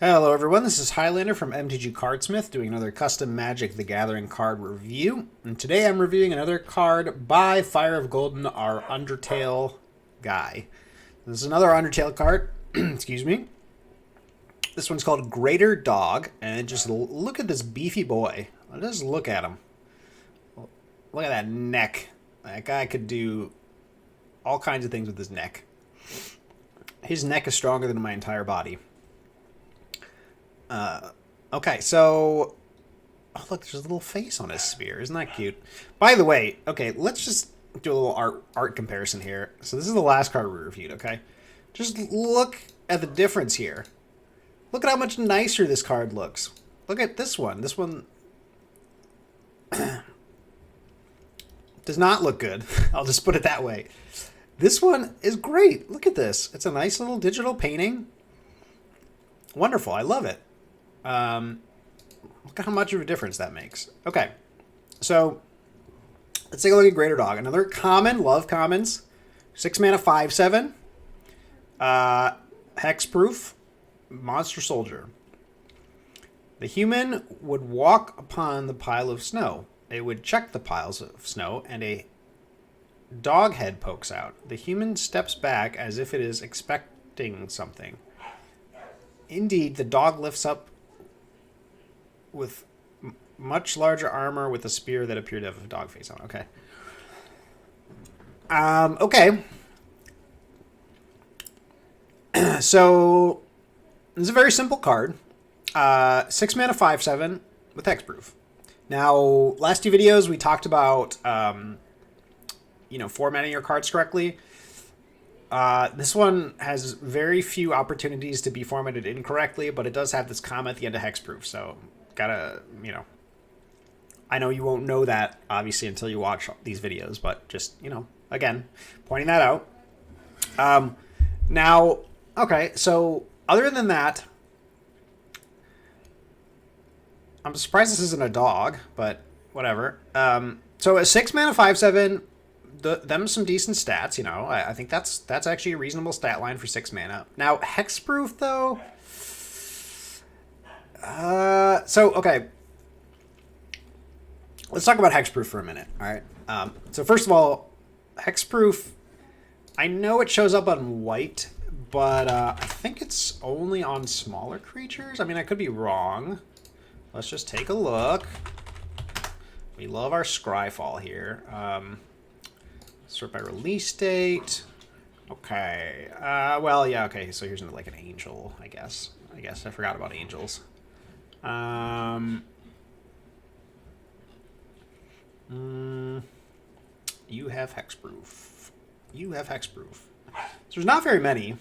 Hello everyone, this is Highlander from MTG Cardsmith doing another custom Magic the Gathering card review. And today I'm reviewing another card by FireOfGolden, our Undertale guy. This is another Undertale card, excuse me. This one's called Greater Dog, and just look at this beefy boy. Just look at him. Look at that neck. That guy could do all kinds of things with his neck. His neck is stronger than my entire body. Okay, so... Oh, look, there's a little face on his spear. Isn't that cute? By the way, okay, let's just do a little art comparison here. So this is the last card we reviewed, okay? Just look at the difference here. Look at how much nicer this card looks. Look at this one. This one does not look good. I'll just put it that way. This one is great. Look at this. It's a nice little digital painting. Wonderful. I love it. Look at how much of a difference that makes. Okay, so let's take a look at Greater Dog. Another common, love commons. 6 mana, 5/7. Hexproof, monster soldier. The human would walk upon the pile of snow. It would check the piles of snow, and a dog head pokes out. The human steps back as if it is expecting something. Indeed, the dog lifts up with much larger armor with a spear that appeared to have a dog face on. Okay. Okay. So, this is a very simple card. 6 mana, 5/7 with hexproof. Now, last two videos we talked about, formatting your cards correctly. This one has very few opportunities to be formatted incorrectly, but it does have this comma at the end of hexproof, so gotta, I know you won't know that, obviously, until you watch these videos, but just, again, pointing that out. Now, okay, so other than that, I'm surprised this isn't a dog, but whatever. So a 6 mana, 5/7, them some decent stats, I think that's actually a reasonable stat line for 6 mana. Now, hexproof, though... okay. Let's talk about hexproof for a minute, all right? So first of all, hexproof, I know it shows up on white, but I think it's only on smaller creatures. I mean, I could be wrong. Let's just take a look. We love our Scryfall here. Sort by release date. Okay. Well, yeah, okay. So here's like an angel, I guess. I forgot about angels. You have hexproof. You have hexproof. So there's not very many.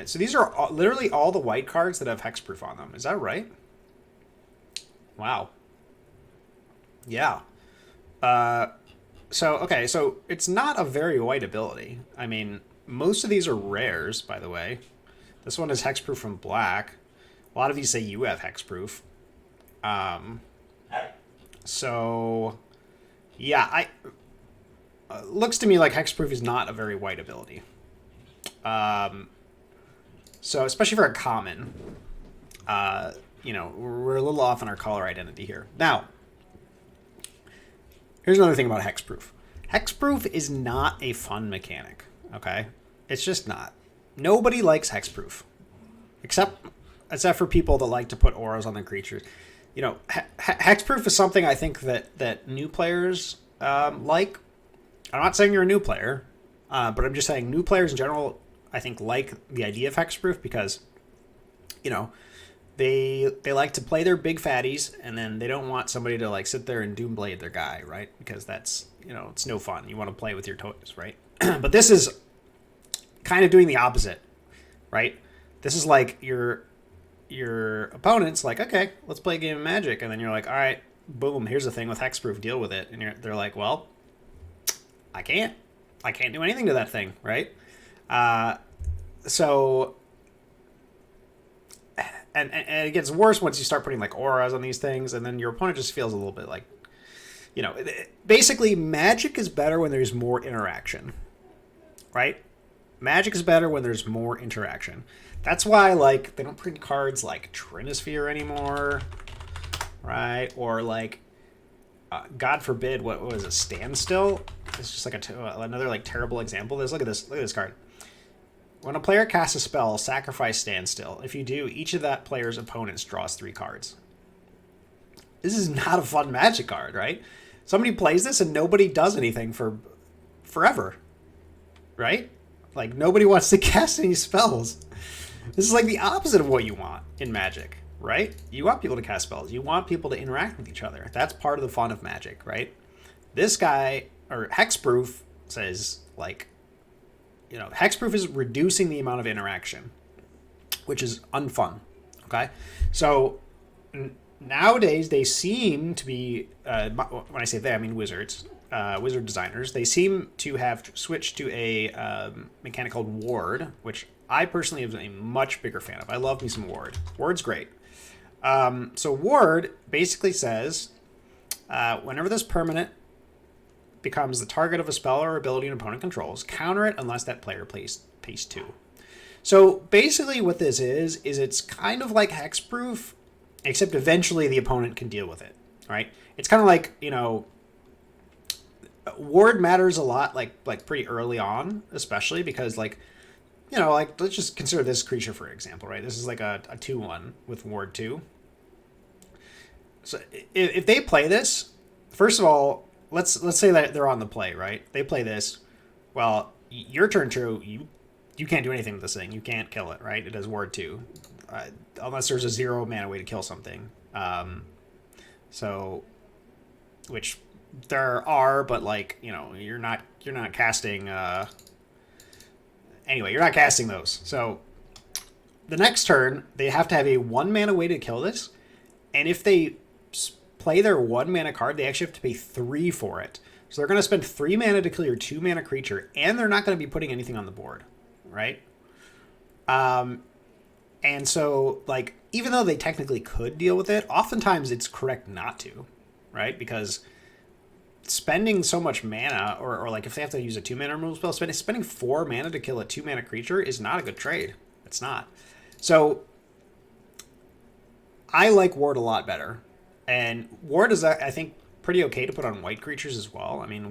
So these are literally all the white cards that have hexproof on them. Is that right? Wow. Yeah. Okay, so it's not a very white ability. I mean, most of these are rares, by the way. This one is hexproof from black. A lot of these say you have hexproof. So, yeah, looks to me like hexproof is not a very white ability. So, especially for a common, we're a little off on our color identity here. Now, here's another thing about hexproof. Hexproof is not a fun mechanic, okay? It's just not. Nobody likes hexproof, except for people that like to put auras on their creatures. Hexproof is something I think that new players like. I'm not saying you're a new player, but I'm just saying new players in general, I think, like the idea of hexproof because, they like to play their big fatties, and then they don't want somebody to like sit there and doomblade their guy, right? Because that's, it's no fun. You want to play with your toys, right? But this is kind of doing the opposite, right? This is like your opponent's like, okay, let's play a game of Magic, and then you're like, all right, boom, here's the thing with hexproof, deal with it, and they're like, well, I can't do anything to that thing, right? So. And it gets worse once you start putting like auras on these things, and then your opponent just feels a little bit like, basically Magic is better when there's more interaction, right? Magic is better when there's more interaction. That's why, like, they don't print cards like Trinisphere anymore, right? Or like, God forbid, what was a Standstill? It's just like another like terrible example. Look at this. Look at this card. When a player casts a spell, sacrifice Standstill. If you do, each of that player's opponents draws 3 cards. This is not a fun Magic card, right? Somebody plays this and nobody does anything for forever, right? Like, nobody wants to cast any spells. This is like the opposite of what you want in Magic, right? You want people to cast spells. You want people to interact with each other. That's part of the fun of Magic, right? This guy, or Hexproof, says, like, you know, Hexproof is reducing the amount of interaction, which is unfun, okay? So nowadays they seem to be, when I say they, I mean wizards, wizard designers, they seem to have switched to a mechanic called Ward, which I personally am a much bigger fan of. I love me some Ward. Ward's great. So Ward basically says, whenever this permanent becomes the target of a spell or ability an opponent controls, counter it unless that player plays 2. So basically what this is it's kind of like Hexproof, except eventually the opponent can deal with it, right? It's kind of like, you know, Ward matters a lot, like pretty early on, especially because, like, you know, like, let's just consider this creature, for example, right? This is like a 2/1 with Ward 2. So if they play this, first of all, let's say that they're on the play, right? They play this. Well, your turn true, you can't do anything with this thing. You can't kill it, right? It does Ward 2. Unless there's a 0 mana way to kill something. So, which there are, but, like, you know, you're not casting, anyway, you're not casting those. So the next turn, they have to have a 1 mana way to kill this. And if they play their 1 mana card, they actually have to pay 3 for it. So they're going to spend 3 mana to kill your 2 mana creature, and they're not going to be putting anything on the board, right? And so, like, even though they technically could deal with it, oftentimes it's correct not to, right? Because spending so much mana, or like if they have to use a 2 mana removal spell, spending 4 mana to kill a 2 mana creature is not a good trade. It's not. So I like Ward a lot better. And Ward is, I think, pretty okay to put on white creatures as well. I mean,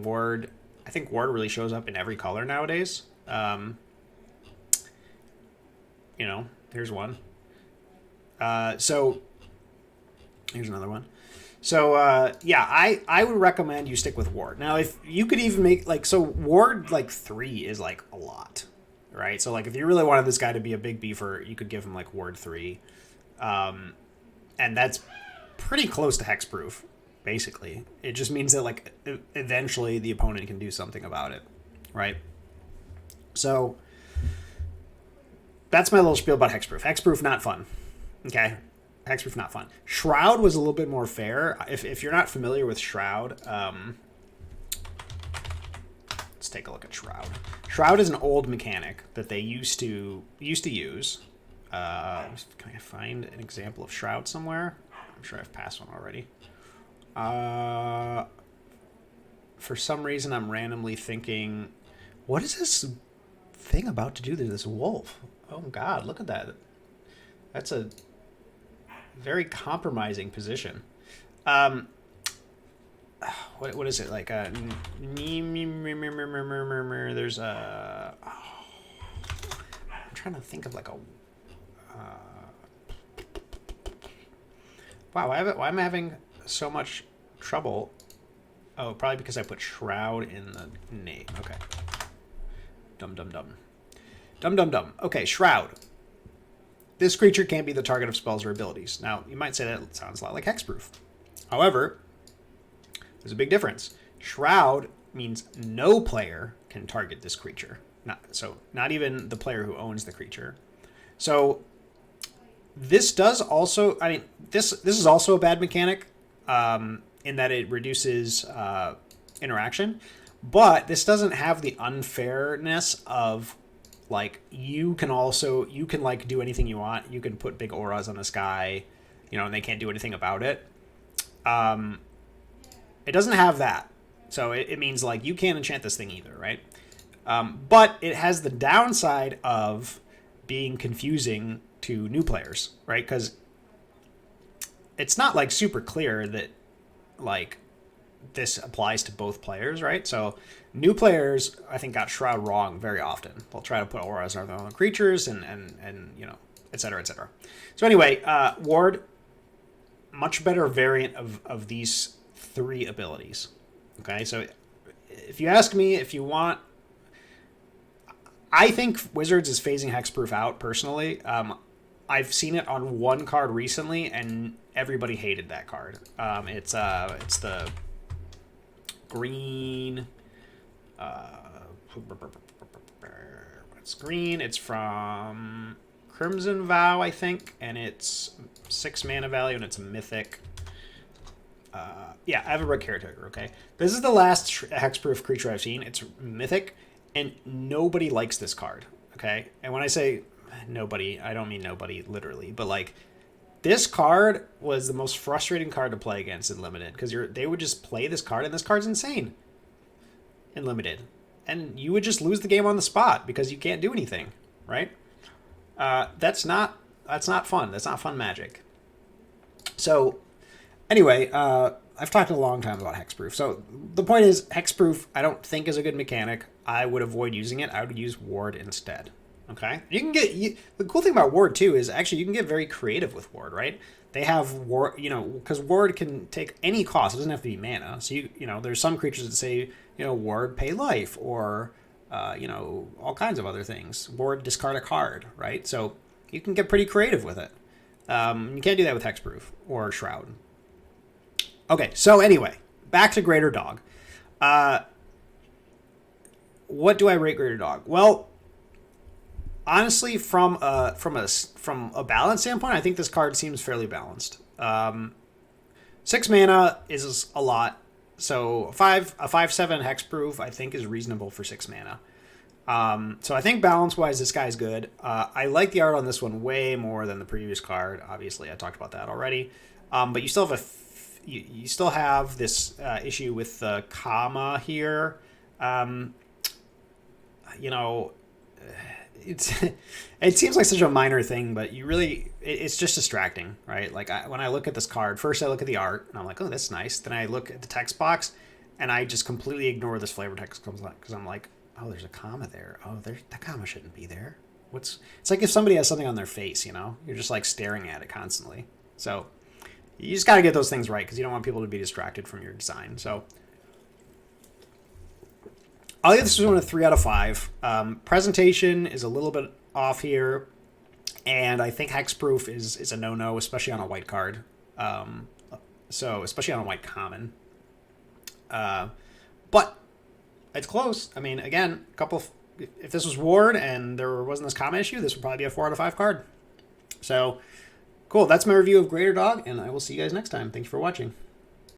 I think Ward really shows up in every color nowadays. You know, here's one. So here's another one. So, yeah, I would recommend you stick with Ward. Now, if you could even make, like, so Ward, like, 3 is, like, a lot, right? So, like, if you really wanted this guy to be a big beefer, you could give him, like, Ward 3. And that's pretty close to Hexproof, basically. It just means that, like, eventually the opponent can do something about it, right? So that's my little spiel about Hexproof. Hexproof, not fun, okay? Hexproof, not fun. Shroud was a little bit more fair. If you're not familiar with Shroud, let's take a look at Shroud. Shroud is an old mechanic that they used to use. Can I find an example of Shroud somewhere? I'm sure I've passed one already. For some reason, I'm randomly thinking, what is this thing about to do to this wolf? Oh, God, look at that. That's a very compromising position. What is it, like a there's a I'm trying to think of like a wow, why am I having so much trouble? Oh, probably because I put Shroud in the name. Okay. Dum. Okay, Shroud. This creature can't be the target of spells or abilities. Now, you might say that sounds a lot like Hexproof. However, there's a big difference. Shroud means no player can target this creature. Not even the player who owns the creature. So this does also, I mean, this is also a bad mechanic in that it reduces interaction, but this doesn't have the unfairness of, like, you can like do anything you want. You can put big auras on this guy, you know, and they can't do anything about it. It doesn't have that. So it means, like, you can't enchant this thing either, right? But it has the downside of being confusing to new players, right? Because it's not like super clear that like this applies to both players, right? So new players, I think, got Shroud wrong very often. They'll try to put auras on their own creatures and you know, et cetera, et cetera. So anyway, Ward, much better variant of these three abilities. Okay, so if you ask me, if you want, I think Wizards is phasing Hexproof out personally. I've seen it on one card recently, and everybody hated that card. It's the green. It's green. It's from Crimson Vow, I think, and it's 6 mana value, and it's a mythic. Yeah, I have a red caretaker. Okay, this is the last hexproof creature I've seen. It's mythic, and nobody likes this card. Okay, and when I say nobody, I don't mean nobody literally, but like this card was the most frustrating card to play against in limited because they would just play this card, and this card's insane in limited, and you would just lose the game on the spot because you can't do anything, right? That's not fun. That's not fun Magic. So anyway, I've talked a long time about Hexproof. So the point is, Hexproof I don't think is a good mechanic. I would avoid using it. I would use Ward instead. Okay, you can get the cool thing about Ward too is actually you can get very creative with Ward, right? They have Ward, you know, because Ward can take any cost. It doesn't have to be mana. So you know, there's some creatures that say, you know, Ward pay life or you know, all kinds of other things. Ward discard a card, right? So you can get pretty creative with it. You can't do that with Hexproof or Shroud. Okay, so anyway, back to Greater Dog. What do I rate Greater Dog? Well, honestly, from a balance standpoint, I think this card seems fairly balanced. 6 mana is a lot, so a 5/7 hexproof I think is reasonable for 6 mana. So I think balance wise, this guy's good. I like the art on this one way more than the previous card. Obviously, I talked about that already. But you still have you still have this issue with the comma here. You know, it seems like such a minor thing, but it's just distracting, right? Like when I look at this card, first I look at the art and I'm like, oh, that's nice. Then I look at the text box and I just completely ignore this flavor text because I'm like, oh, there's a comma there. Oh, that comma shouldn't be there. It's like if somebody has something on their face, you know, you're just like staring at it constantly. So you just got to get those things right because you don't want people to be distracted from your design. So I'll give this one a 3 out of 5. Presentation is a little bit off here, and I think hexproof is a no-no, especially on a white card. So especially on a white common. But it's close. I mean, again, if this was Ward and there wasn't this common issue, this would probably be a 4 out of 5 card. So cool. That's my review of Greater Dog, and I will see you guys next time. Thanks for watching.